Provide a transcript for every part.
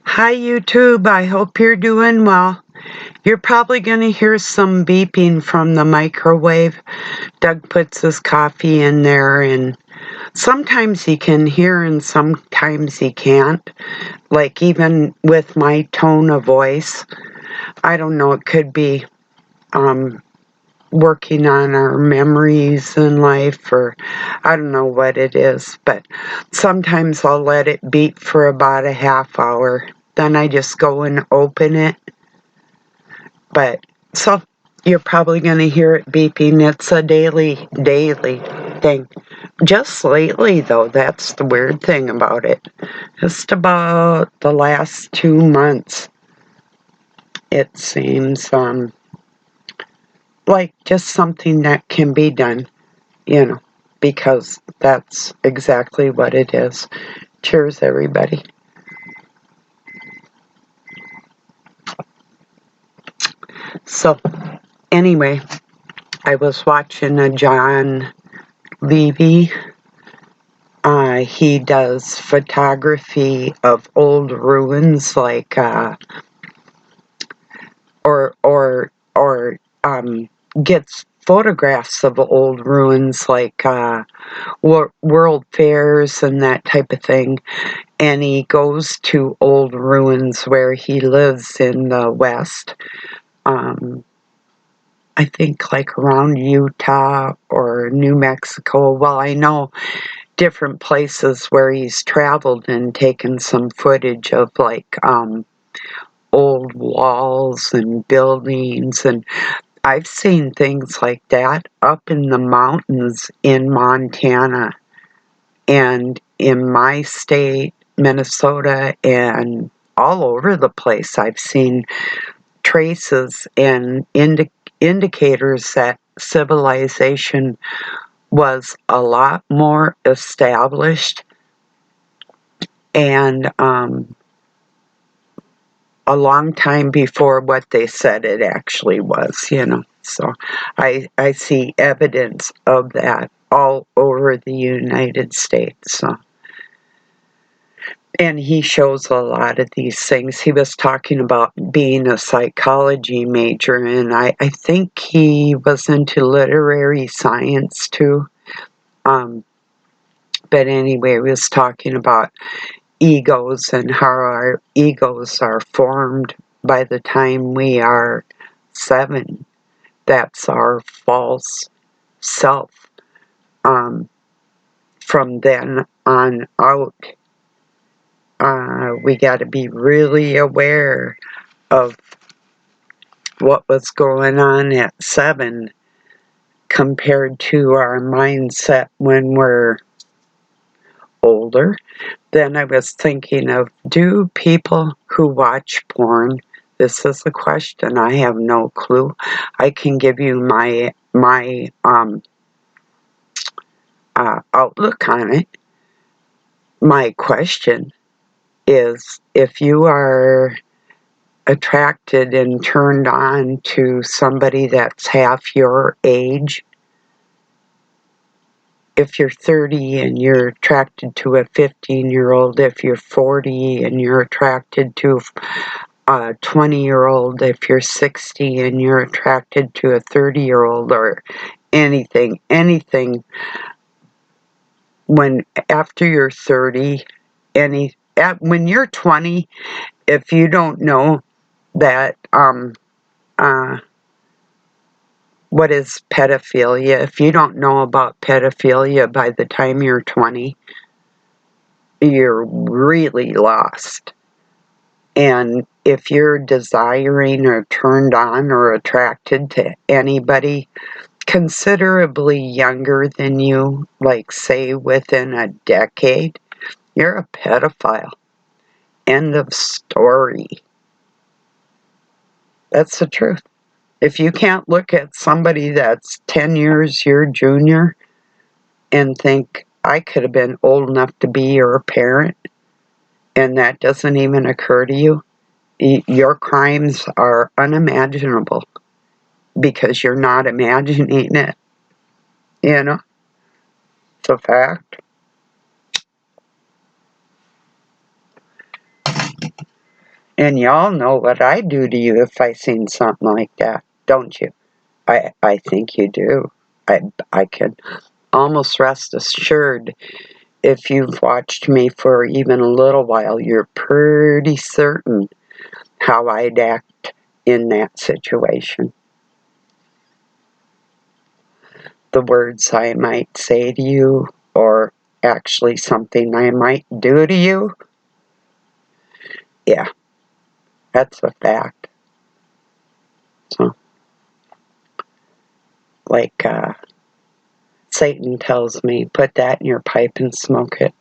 Hi, YouTube. I hope you're doing well. You're probably going to hear some beeping from the microwave. Doug puts his coffee in there, and sometimes he can hear and sometimes he can't. Like, even with my tone of voice, I don't know, it could be um, working on our memories in life, or I don't know what it is, but sometimes I'll let it beep for about a half hour. Then I just go and open it. But so you're probably going to hear it beeping. It's a daily thing. Just lately, though, that's the weird thing about it. Just about the last 2 months, it seems like just something that can be done, because that's exactly what it is. Cheers, everybody. So, anyway, I was watching a John Levy. He does photography of old ruins, like or gets photographs of old ruins, like world fairs and that type of thing. And he goes to old ruins where he lives in the West. I think like around Utah or New Mexico. Well, I know different places where he's traveled and taken some footage of like old walls and buildings, and I've seen things like that up in the mountains in Montana and in my state, Minnesota, and all over the place. I've seen traces and indicators that civilization was a lot more established and a long time before what they said it actually was. So I see evidence of that all over the United States. And he shows a lot of these things. He was talking about being a psychology major, and I think he was into literary science too. But anyway, he was talking about egos and how our egos are formed by the time we are 7. That's our false self. From then on out, we got to be really aware of what was going on at 7 compared to our mindset when we're older. Then I was thinking of, do people who watch porn, this is a question, I have no clue. I can give you my outlook on it. My question is, if you are attracted and turned on to somebody that's half your age, if you're 30 and you're attracted to a 15-year-old, if you're 40 and you're attracted to a 20-year-old, if you're 60 and you're attracted to a 30-year-old, or anything, when after you're 30, when you're 20, if you don't know that what is pedophilia, if you don't know about pedophilia by the time you're 20, you're really lost. And if you're desiring or turned on or attracted to anybody considerably younger than you, like say within a decade, you're a pedophile. End of story. That's the truth. If you can't look at somebody that's 10 years your junior and think, I could have been old enough to be your parent, and that doesn't even occur to you, your crimes are unimaginable because you're not imagining it. It's a fact. And y'all know what I'd do to you if I seen something like that, don't you? I think you do. I can almost rest assured if you've watched me for even a little while, you're pretty certain how I'd act in that situation. The words I might say to you, or actually something I might do to you, yeah, that's a fact. So, like Satan tells me, put that in your pipe and smoke it.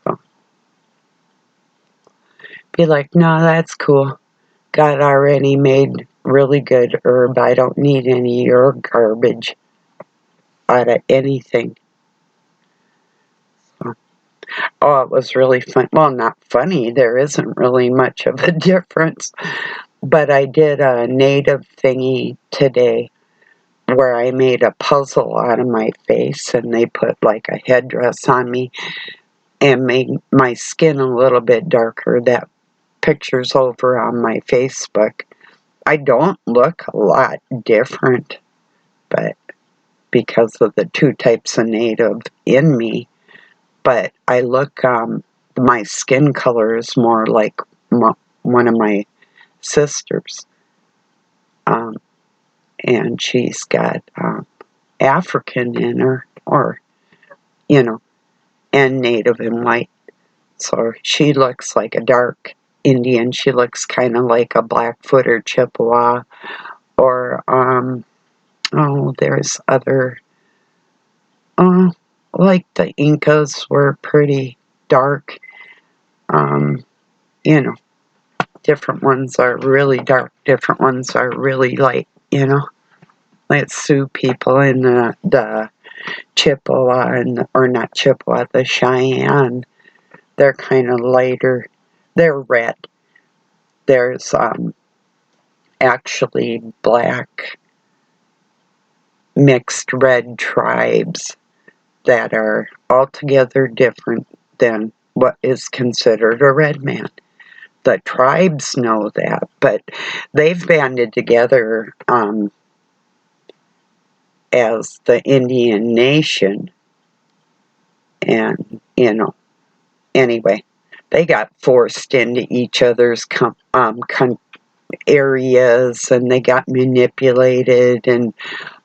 So, be like, no, that's cool. God already made really good herb. I don't need any of your garbage out of anything. So, oh, it was really fun. Well, not funny. There isn't really much of a difference. But I did a native thingy today where I made a puzzle out of my face and they put like a headdress on me and made my skin a little bit darker. That picture's over on my Facebook. I don't look a lot different, but because of the two types of native in me, but I look, my skin color is more like one of my sisters, and she's got African in her, or, you know, and native and white. So she looks like a dark Indian. She looks kind of like a Blackfoot or Chippewa, or, there's other, like the Incas were pretty dark. Um, you know, different ones are really dark, different ones are really light, like Sioux people and the Chippewa, or not Chippewa, the Cheyenne, they're kind of lighter. They're red. There's actually black mixed red tribes that are altogether different than what is considered a red man. The tribes know that, but they've banded together as the Indian nation, and anyway, they got forced into each other's areas, and they got manipulated and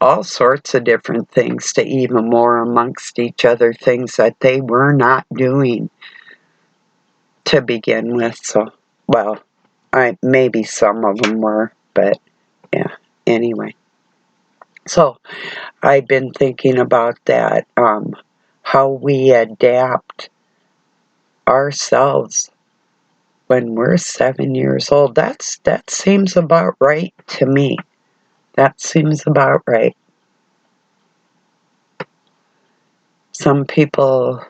all sorts of different things to even war amongst each other, things that they were not doing to begin with. So, well, maybe some of them were, but yeah, anyway. So I've been thinking about that, how we adapt ourselves when we're 7 years old. That seems about right to me. That seems about right. Some people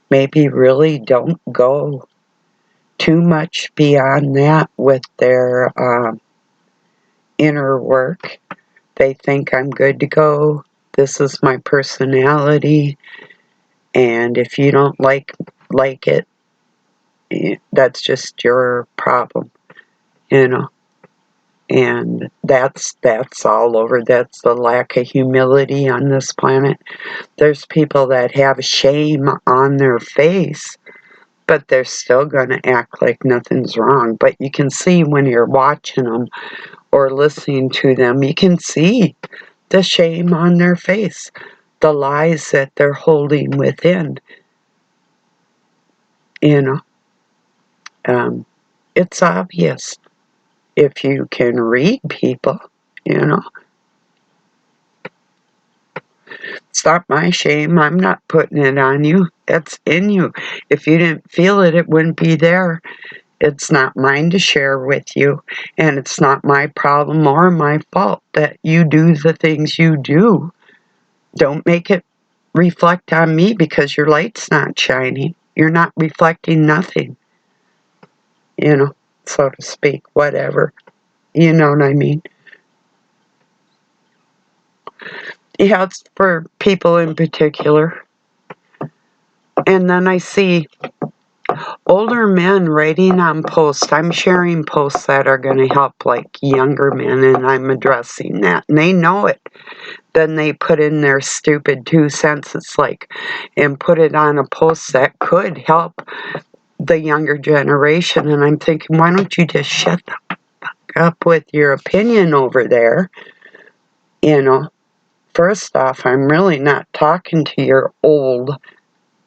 maybe really don't go too much beyond that with their inner work. They think I'm good to go. This is my personality, and if you don't like it, that's just your problem, And that's all over. That's the lack of humility on this planet. There's people that have shame on their face, but they're still going to act like nothing's wrong. But you can see when you're watching them or listening to them, you can see the shame on their face, the lies that they're holding within, you know. It's obvious if you can read people, you know. It's not my shame. I'm not putting it on you. It's in you. If you didn't feel it, it wouldn't be there. It's not mine to share with you, and it's not my problem or my fault that you do the things you do. Don't make it reflect on me because your light's not shining. You're not reflecting nothing, so to speak, whatever. You know what I mean? Yeah, it's for people in particular. And then I see older men writing on posts. I'm sharing posts that are going to help like younger men, and I'm addressing that. And they know it. Then they put in their stupid 2 cents, it's like, and put it on a post that could help the younger generation. And I'm thinking, why don't you just shut the fuck up with your opinion over there? You know, first off, I'm really not talking to your old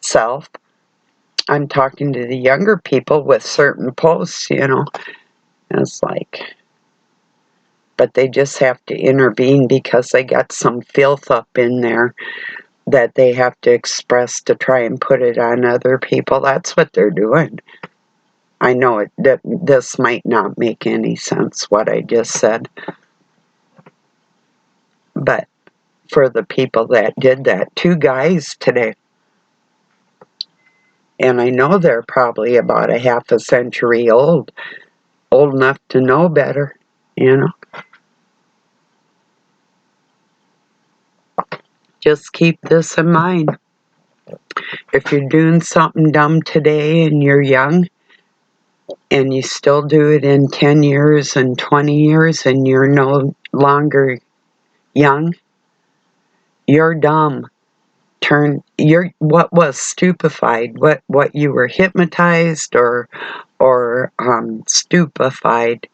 self. I'm talking to the younger people with certain posts, you know. And it's like, but they just have to intervene because they got some filth up in there that they have to express to try and put it on other people. That's what they're doing. I know it. That this might not make any sense, what I just said. But for the people that did that, 2 guys today, and I know they're probably about a half a century old enough to know better, you know. Just keep this in mind. If you're doing something dumb today and you're young, and you still do it in 10 years and 20 years and you're no longer young, you're dumb. You're what was stupefied, what you were hypnotized or stupefied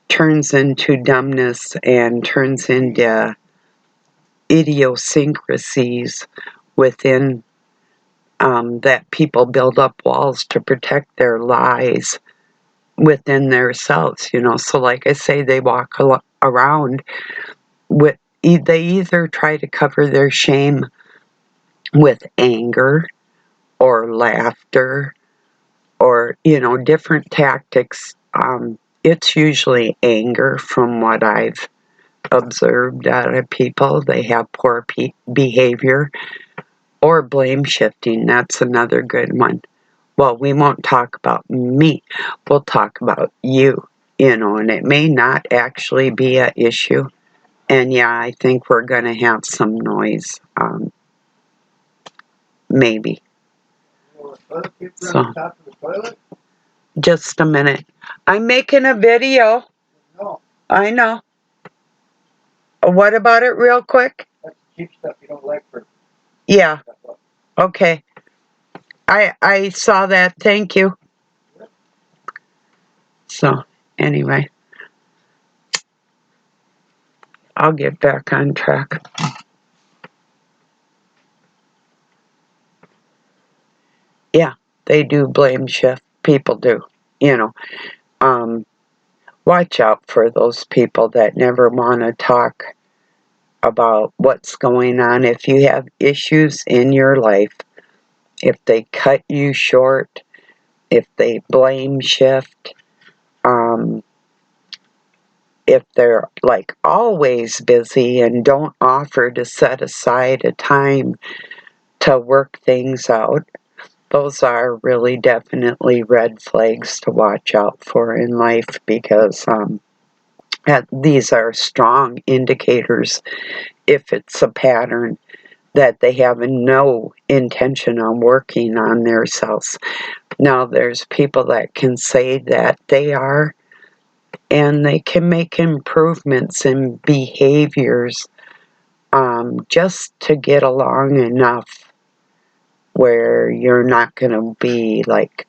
turns into dumbness and turns into idiosyncrasies within that people build up walls to protect their lies within themselves, you know. So like I say, they walk around with, they either try to cover their shame with anger or laughter or, you know, different tactics. It's usually anger from what I've observed out of people. They have poor behavior. Or blame shifting, that's another good one. Well, we won't talk about me. We'll talk about you, you know, and it may not actually be an issue. And yeah, I think we're going to have some noise, maybe. So, just a minute. I'm making a video. I know. What about it real quick? That's cheap stuff you don't like for. Yeah. Okay. I saw that. Thank you. So, anyway. I'll get back on track. Yeah, they do blame shift. People do. You know, watch out for those people that never want to talk about what's going on. If you have issues in your life, if they cut you short, if they blame shift, if they're like always busy and don't offer to set aside a time to work things out, those are really definitely red flags to watch out for in life, because these are strong indicators, if it's a pattern, that they have no intention on working on themselves. Now, there's people that can say that they are, and they can make improvements in behaviors just to get along enough where you're not going to be like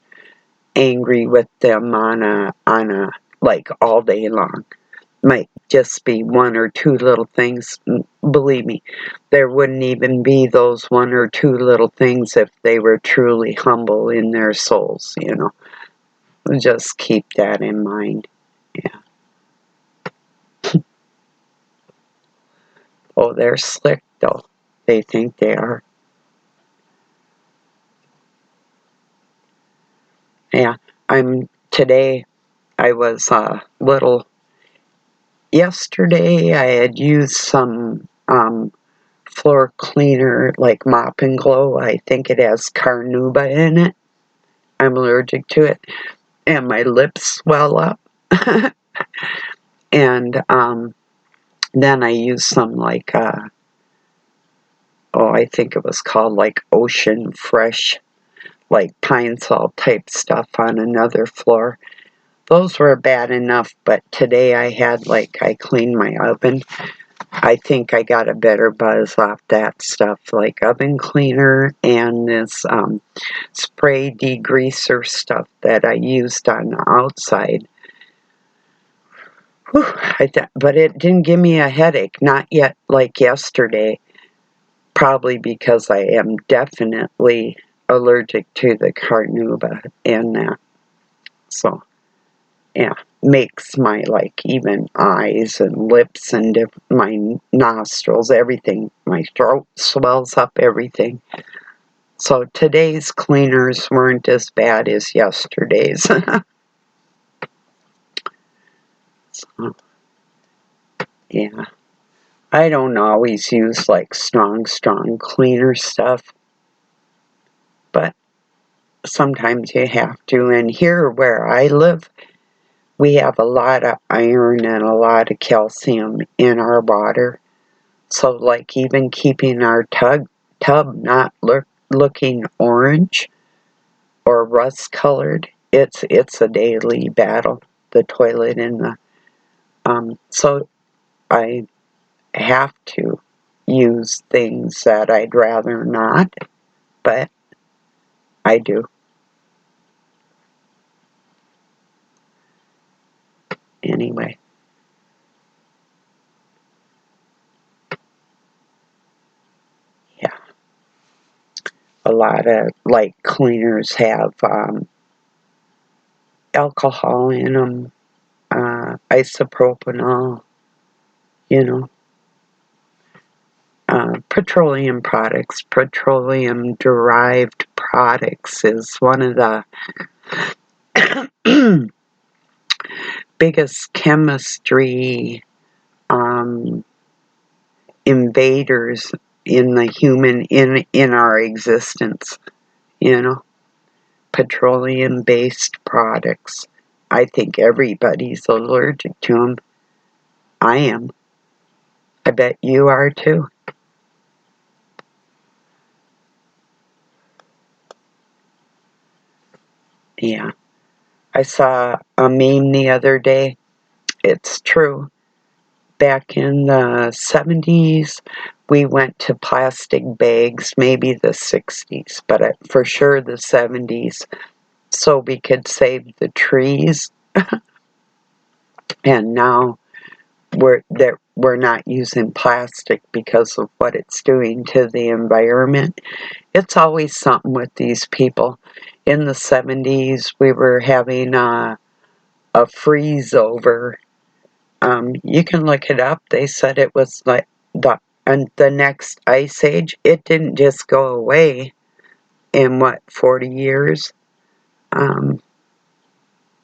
angry with them on a like all day long. Might just be 1 or 2 little things. Believe me, there wouldn't even be those 1 or 2 little things if they were truly humble in their souls, you know. Just keep that in mind. Yeah. Oh, they're slick though. They think they are. Yeah. Today I was a little. Yesterday I had used some floor cleaner, like Mop and Glow. I think it has carnauba in it. I'm allergic to it. And my lips swell up. And then I used some like, I think it was called like Ocean Fresh like pine sol type stuff on another floor. Those were bad enough, but today I cleaned my oven. I think I got a better buzz off that stuff, like oven cleaner and this spray degreaser stuff that I used on the outside. Whew, but it didn't give me a headache, not yet like yesterday, probably because I am definitely allergic to the carnauba and that. So, yeah, makes my, like, even eyes and lips and my nostrils, everything, my throat swells up, everything. So today's cleaners weren't as bad as yesterday's. So, yeah. I don't always use like strong cleaner stuff, but sometimes you have to. And here where I live, we have a lot of iron and a lot of calcium in our water. So like even keeping our tub not looking orange or rust colored, it's a daily battle. The toilet and the so I have to use things that I'd rather not, but I do. Anyway, yeah, a lot of like cleaners have alcohol in them, isopropanol, you know, petroleum products, petroleum derived products is one of the biggest chemistry um, invaders in the human in our existence, you know, petroleum based products. I think everybody's allergic to them. I am. I bet you are too. Yeah. I saw a meme the other day. It's true. Back in the 70s, we went to plastic bags, maybe the 60s, but for sure the 70s, so we could save the trees. And now we're not using plastic because of what it's doing to the environment. It's always something with these people. In the 70s, we were having a freeze over. You can look it up. They said it was like the next ice age. It didn't just go away in 40 years. Um,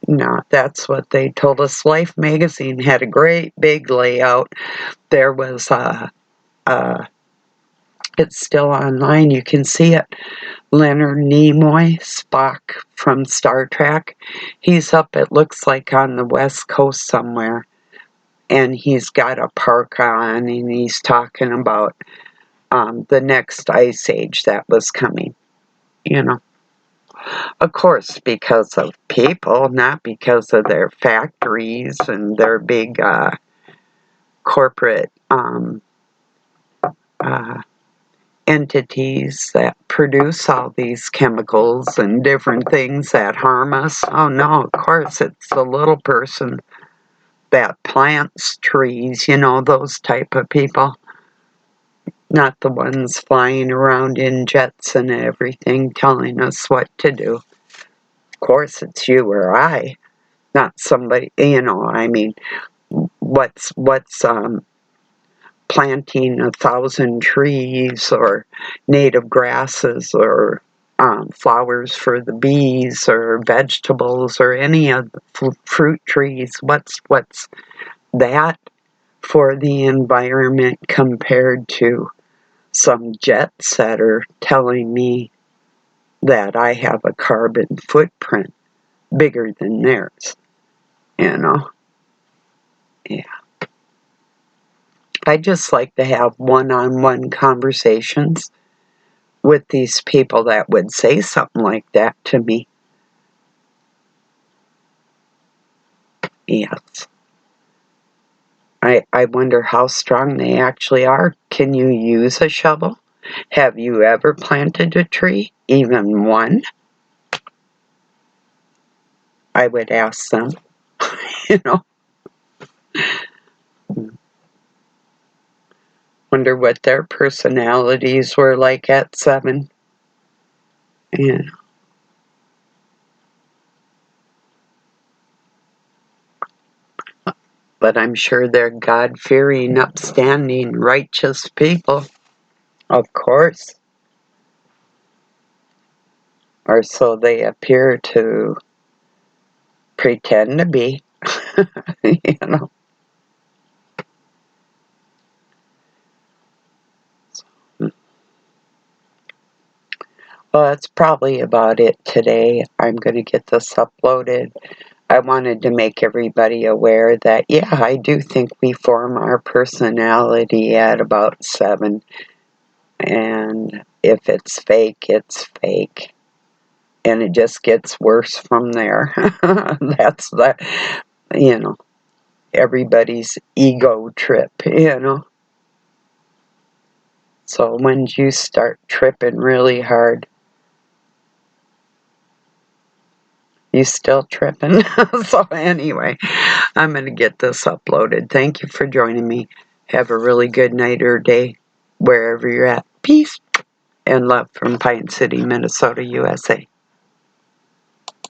no, that's what they told us. Life magazine had a great big layout. There was it's still online. You can see it. Leonard Nimoy, Spock from Star Trek. He's up, it looks like, on the West Coast somewhere. And he's got a parka on and he's talking about the next ice age that was coming. You know, of course, because of people, not because of their factories and their big corporate uh, entities that produce all these chemicals and different things that harm us. Oh no, of course, it's the little person that plants trees, you know, those type of people. Not the ones flying around in jets and everything telling us what to do. Of course, it's you or I, not somebody, you know, I mean, what's planting 1,000 trees or native grasses or flowers for the bees or vegetables or any of the fruit trees. What's that for the environment compared to some jet setter telling me that I have a carbon footprint bigger than theirs, you know? Yeah. I just like to have one-on-one conversations with these people that would say something like that to me. Yes. I wonder how strong they actually are. Can you use a shovel? Have you ever planted a tree? Even one? I would ask them, you know. Wonder what their personalities were like at 7. Yeah. But I'm sure they're God-fearing, upstanding, righteous people. Of course. Or so they appear to pretend to be, you know. Well, that's probably about it today. I'm going to get this uploaded. I wanted to make everybody aware that, yeah, I do think we form our personality at about 7. And if it's fake, it's fake. And it just gets worse from there. That's the, you know, everybody's ego trip, you know. So when you start tripping really hard, you still tripping. So anyway, I'm going to get this uploaded. Thank you for joining me. Have a really good night or day wherever you're at. Peace and love from Pine City, Minnesota, USA.